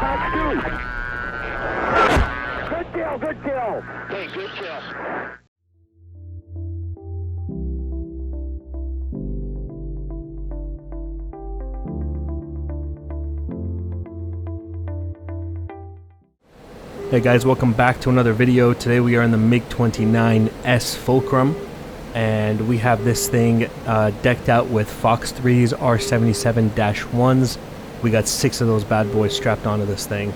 Good kill, good kill. Hey, good kill. Hey guys, welcome back to another video. Today we are in the Mig-29 Fulcrum, and we have this thing decked out with Fox 3's R77-1s. We got 6 of those bad boys strapped onto this thing.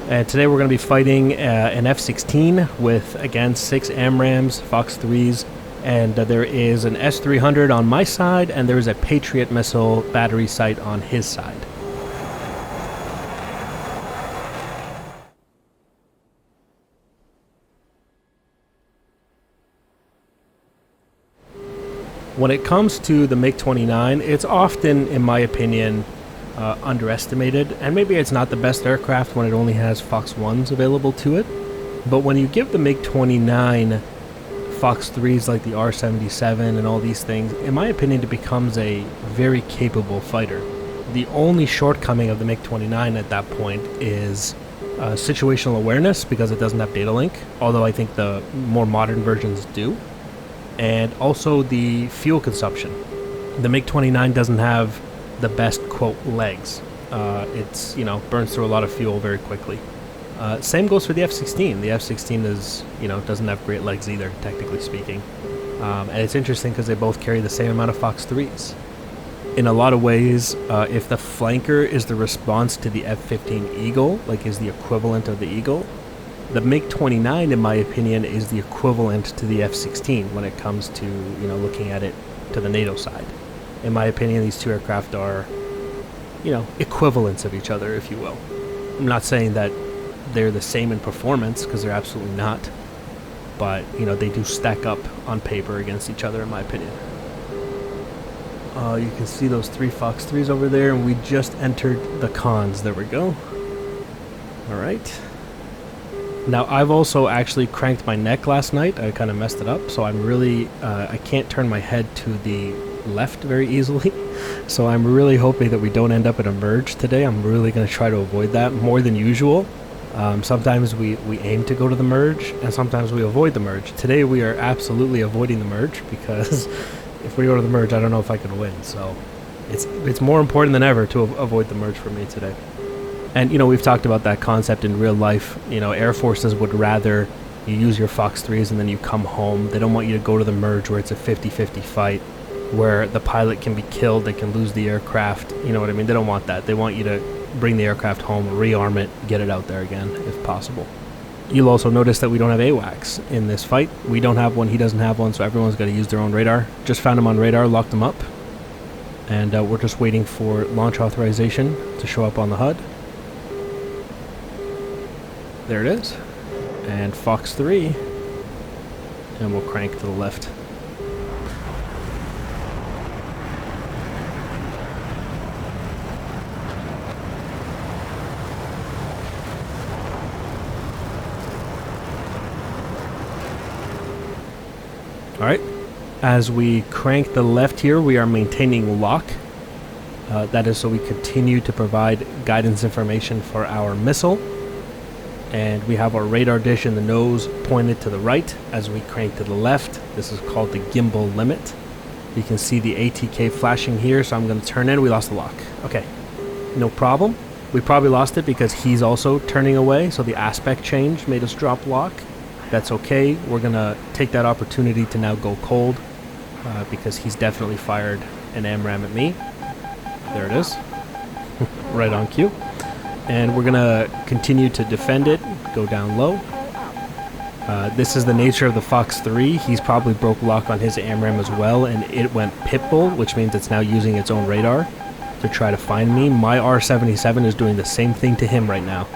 And today we're going to be fighting an F-16 with, again, 6 AMRAAMs, Fox 3s, and there is an S-300 on my side, and there is a Patriot missile battery sight on his side. When it comes to the Mig-29, it's often, in my opinion, underestimated, and maybe it's not the best aircraft when it only has Fox 1s available to it, but when you give the Mig-29 Fox 3s like the R77 and all these things, in my opinion, it becomes a very capable fighter. The only shortcoming of the Mig-29 at that point is situational awareness, because it doesn't have data link, although I think the more modern versions do, and also the fuel consumption. The Mig-29 doesn't have the best, quote, legs. It's, burns through a lot of fuel very quickly. Same goes for the F-16. The F-16 is, doesn't have great legs either, technically speaking. And it's interesting because they both carry the same amount of Fox 3s. In a lot of ways, if the flanker is the response to the F-15 Eagle, like is the equivalent of the Eagle, the Mig-29, in my opinion, is the equivalent to the F-16 when it comes to, looking at it to the NATO side. In my opinion, these two aircraft are, equivalents of each other, if you will. I'm not saying that they're the same in performance, because they're absolutely not, but they do stack up on paper against each other, in my opinion. You can see those 3 Fox 3s over there, and we just entered the cons. There we go. Alright. Now, I've also actually cranked my neck last night. I kind of messed it up, so I'm really I can't turn my head to the left very easily, so I'm really hoping that we don't end up in a merge today. I'm really going to try to avoid that more than usual. Sometimes we aim to go to the merge, and sometimes we avoid the merge. Today we are absolutely avoiding the merge, because if we go to the merge, I don't know if I can win. So it's more important than ever to avoid the merge for me today. And we've talked about that concept in real life. Air Forces would rather you use your Fox 3s and then you come home. They don't want you to go to the merge where it's a 50-50 fight, where the pilot can be killed, they can lose the aircraft. You know what I mean? They don't want that. They want you to bring the aircraft home, rearm it, get it out there again, if possible. You'll also notice that we don't have AWACS in this fight. We don't have one, he doesn't have one, so everyone's got to use their own radar. Just found him on radar, locked him up, and we're just waiting for launch authorization to show up on the HUD. There it is. And Fox 3, and we'll crank to the left. Alright, as we crank the left here, we are maintaining lock. That is so we continue to provide guidance information for our missile. And we have our radar dish in the nose pointed to the right as we crank to the left. This is called the gimbal limit. You can see the ATK flashing here, so I'm going to turn in. We lost the lock. Okay, no problem. We probably lost it because he's also turning away, so the aspect change made us drop lock. That's okay. We're going to take that opportunity to now go cold because he's definitely fired an AMRAAM at me. There it is. Right on cue. And we're going to continue to defend it, go down low. This is the nature of the Fox 3. He's probably broke lock on his AMRAAM as well, and it went pitbull, which means it's now using its own radar to try to find me. My R77 is doing the same thing to him right now.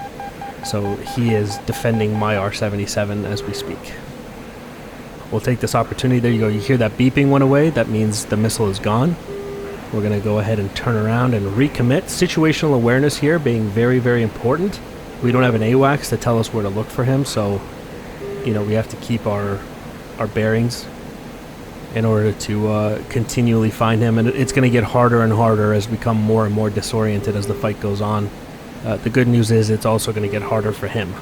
So he is defending my R77 as we speak. We'll take this opportunity. There you go. You hear that beeping went away. That means the missile is gone. We're going to go ahead and turn around and recommit. Situational awareness here being very, very important. We don't have an AWACS to tell us where to look for him, so we have to keep our bearings in order to continually find him, and it's going to get harder and harder as we become more and more disoriented as the fight goes on. The good news is it's also going to get harder for him.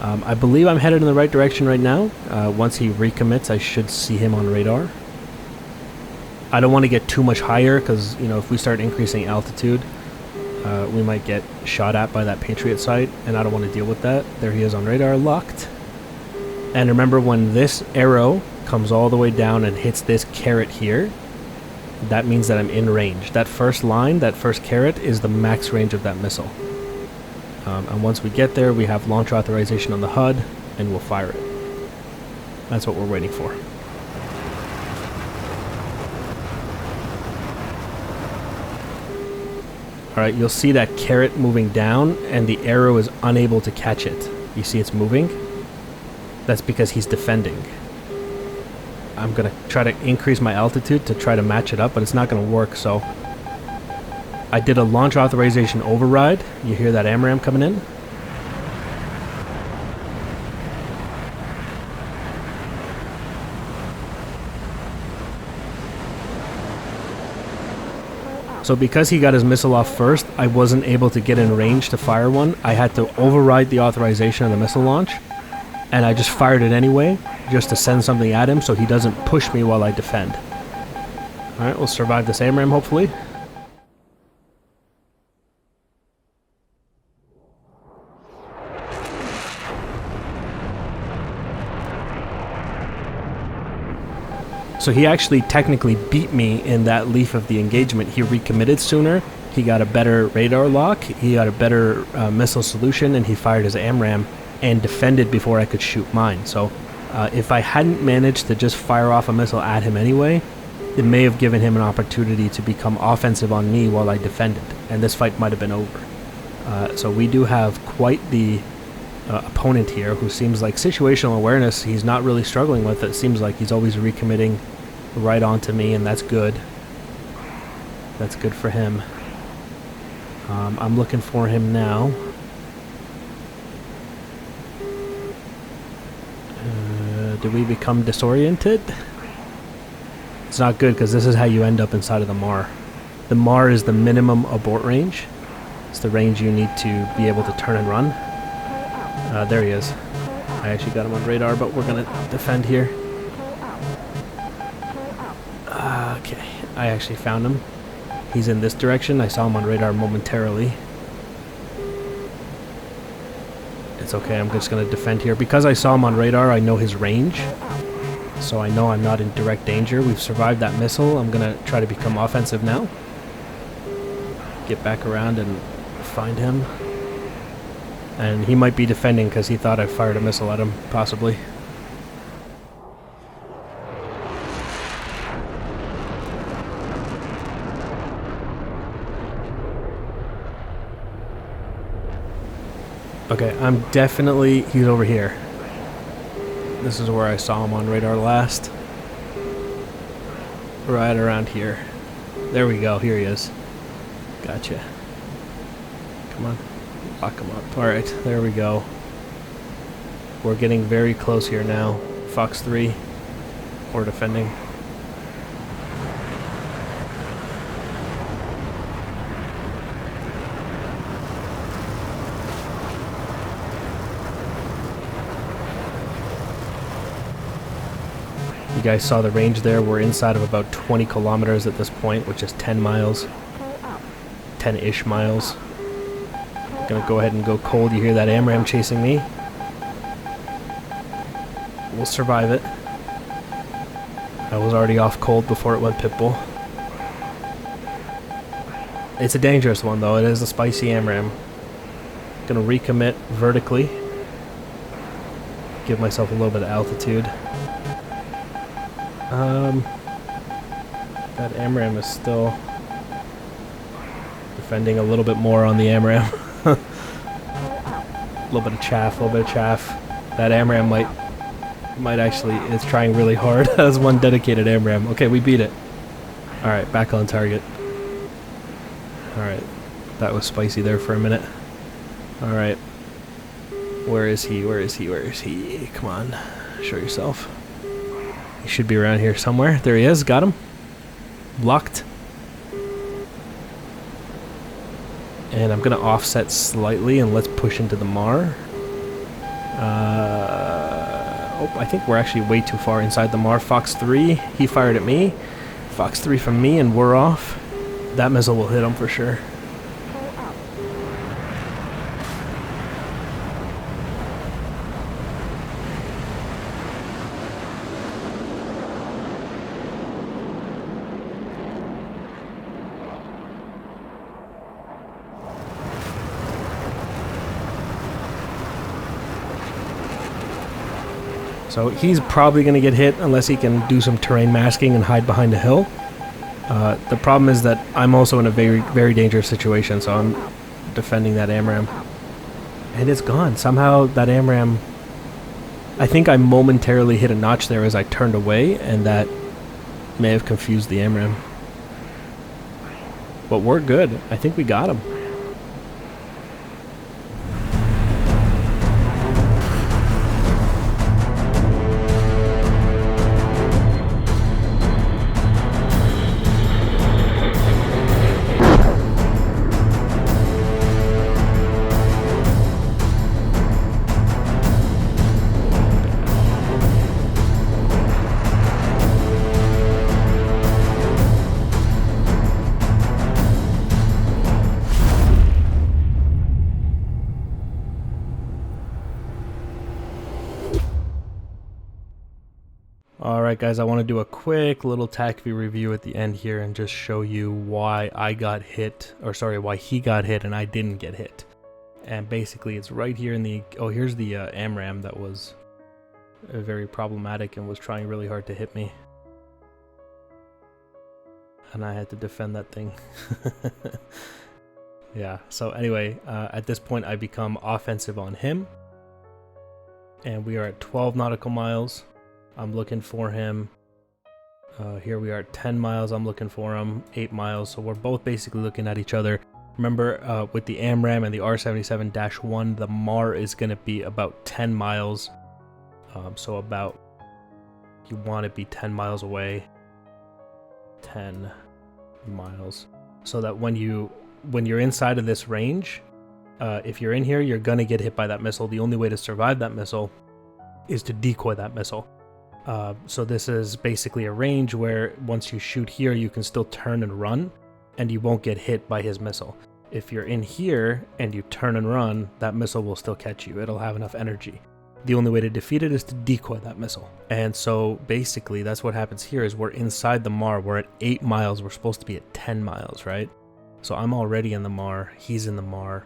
I believe I'm headed in the right direction right now. Once he recommits, I should see him on radar. I don't want to get too much higher because, you know, if we start increasing altitude, we might get shot at by that Patriot sight, and I don't want to deal with that. There he is on radar, locked. And remember, when this arrow comes all the way down and hits this caret here, that means that I'm in range. That first line, that first caret, is the max range of that missile. And once we get there, we have launch authorization on the HUD, and we'll fire it. That's what we're waiting for. Alright, you'll see that caret moving down, and the arrow is unable to catch it. You see it's moving? That's because he's defending. I'm going to try to increase my altitude to try to match it up, but it's not going to work, so I did a launch authorization override. You hear that AMRAAM coming in? So because he got his missile off first, I wasn't able to get in range to fire one. I had to override the authorization of the missile launch, and I just fired it anyway, just to send something at him so he doesn't push me while I defend. Alright, we'll survive this AMRAAM hopefully. So he actually technically beat me in that leaf of the engagement. He recommitted sooner, he got a better radar lock, he got a better missile solution, and he fired his AMRAAM and defended before I could shoot mine. So if I hadn't managed to just fire off a missile at him anyway, it may have given him an opportunity to become offensive on me while I defended, and this fight might have been over. So we do have quite the opponent here who seems like situational awareness he's not really struggling with. It seems like he's always recommitting right onto me, and that's good. That's good for him. I'm looking for him now. Do we become disoriented? It's not good because this is how you end up inside of the MAR. The MAR is the minimum abort range. It's the range you need to be able to turn and run. There he is. I actually got him on radar, but we're going to defend here. Okay, I actually found him. He's in this direction. I saw him on radar momentarily. It's okay, I'm just going to defend here. Because I saw him on radar, I know his range. So I know I'm not in direct danger. We've survived that missile. I'm going to try to become offensive now. Get back around and find him. And he might be defending because he thought I fired a missile at him, possibly. Okay, I'm definitely... he's over here. This is where I saw him on radar last. Right around here. There we go, here he is. Gotcha. Come on. Lock him up. Alright, there we go. We're getting very close here now. Fox 3. We're defending. You guys saw the range there. We're inside of about 20 kilometers at this point, which is 10 miles. 10-ish miles. Gonna go ahead and go cold. You hear that AMRAAM chasing me. We'll survive it. I was already off cold before it went pitbull. It's a dangerous one though. It is a spicy AMRAAM. Gonna recommit vertically. Give myself a little bit of altitude. That AMRAAM is still defending a little bit more on the AMRAAM. A little bit of chaff, That AMRAAM might actually, it's trying really hard. That's one dedicated AMRAAM. Okay, we beat it. Alright, back on target. Alright, that was spicy there for a minute. Alright. Where is he? Come on, show yourself. He should be around here somewhere. There he is. Got him. Locked. And I'm going to offset slightly and let's push into the Mar. Oh, I think we're actually way too far inside the Mar. Fox 3, he fired at me. Fox 3 from me, and we're off. That missile will hit him for sure. So he's probably going to get hit unless he can do some terrain masking and hide behind a hill. The problem is that I'm also in a very, very dangerous situation, so I'm defending that AMRAAM. And it's gone. Somehow that AMRAAM... I think I momentarily hit a notch there as I turned away, and that may have confused the AMRAAM. But we're good. I think we got him. Alright guys, I want to do a quick little TACV review at the end here and just show you why I got hit, or sorry, why he got hit and I didn't get hit. And basically it's right here in the, oh here's the AMRAAM that was very problematic and was trying really hard to hit me. And I had to defend that thing. Yeah, so anyway, at this point I become offensive on him. And we are at 12 nautical miles. I'm looking for him. Here we are at 10 miles. I'm looking for him. 8 miles. So we're both basically looking at each other. Remember, with the AMRAAM and the R77-1, the Mar is going to be about 10 miles. So about, you want to be 10 miles away. 10 miles. So that when you're inside of this range, if you're in here, you're going to get hit by that missile. The only way to survive that missile is to decoy that missile. So this is basically a range where once you shoot here, you can still turn and run, and you won't get hit by his missile. If you're in here and you turn and run, that missile will still catch you. It'll have enough energy. The only way to defeat it is to decoy that missile. And so basically that's what happens here is we're inside the Mar. We're at 8 miles. We're supposed to be at 10 miles, right? So I'm already in the Mar. He's in the Mar.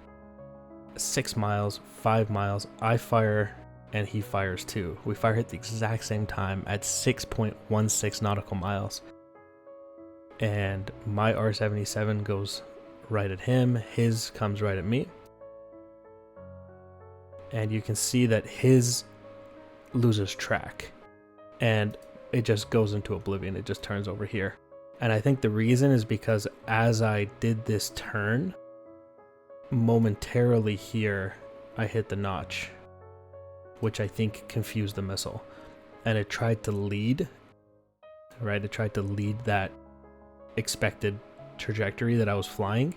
6 miles, 5 miles. I fire... and he fires too. We fire at the exact same time at 6.16 nautical miles. And my R77 goes right at him. His comes right at me. And you can see that his loses track. And it just goes into oblivion. It just turns over here. And I think the reason is because as I did this turn, momentarily here, I hit the notch, which I think confused the missile. And it tried to lead, right? It tried to lead that expected trajectory that I was flying.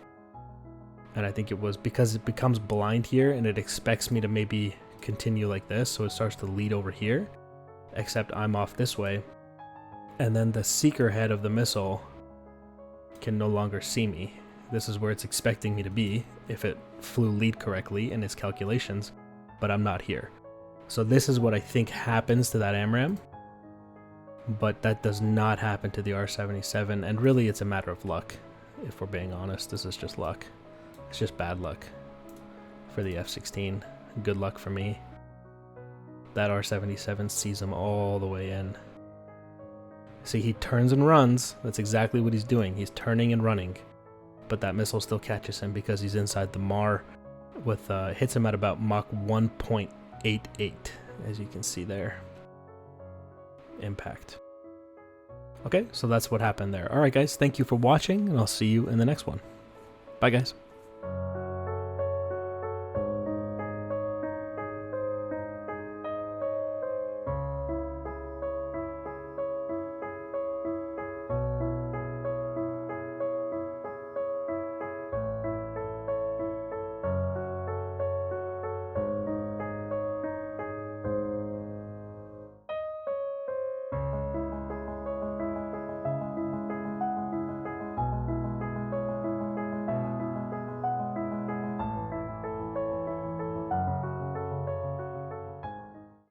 And I think it was because it becomes blind here and it expects me to maybe continue like this. So it starts to lead over here, except I'm off this way. And then the seeker head of the missile can no longer see me. This is where it's expecting me to be if it flew lead correctly in its calculations, but I'm not here. So this is what I think happens to that AMRAAM, but that does not happen to the R77, and really it's a matter of luck. If we're being honest, this is just luck. It's just bad luck for the F-16. Good luck for me. That R77 sees him all the way in. See, he turns and runs. That's exactly what he's doing. He's turning and running, but that missile still catches him because he's inside the Mar with, hits him at about Mach 1.88, as you can see there. Impact. Okay, so that's what happened there. Alright guys, thank you for watching, and I'll see you in the next one. Bye guys.